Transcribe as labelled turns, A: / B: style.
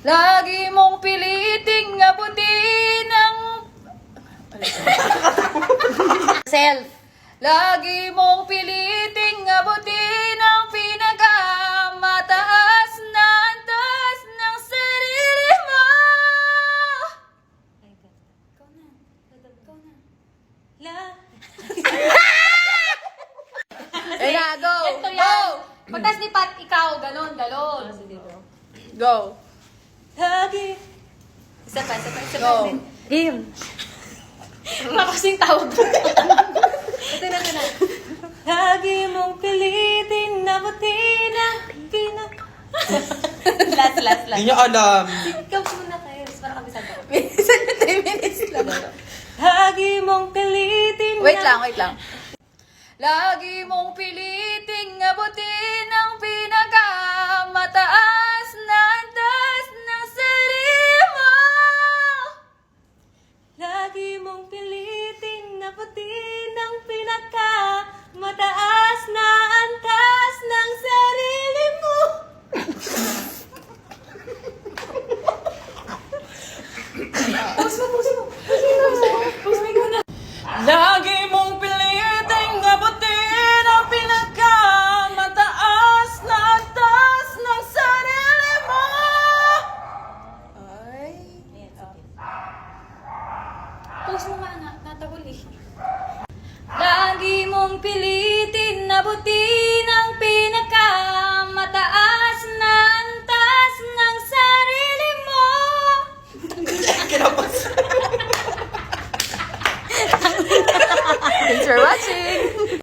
A: Lagi mong piliting abutin ang... Self. Lagi mong piliting abutin ang pinakamataas na antas ng sarili mo. Ikaw na. Ikaw na. Eh na, go!
B: Ganito
A: Go!
B: yan. Pagkas ni Pat, ikaw, galon.
A: Go!
B: Lagi. Isa pa.
A: Go!
B: Game. Makasing tawag mo. Ito na. Lagi mong pilitin na butin ang last.
C: Hindi niya alam.
B: Ikaw muna kayo. Para kami sa daw.
A: Minsan na 10 minutes lang.
B: Lagi mong pilitin
A: Wait lang. Lagi mong piliting abutin ang pinakamataas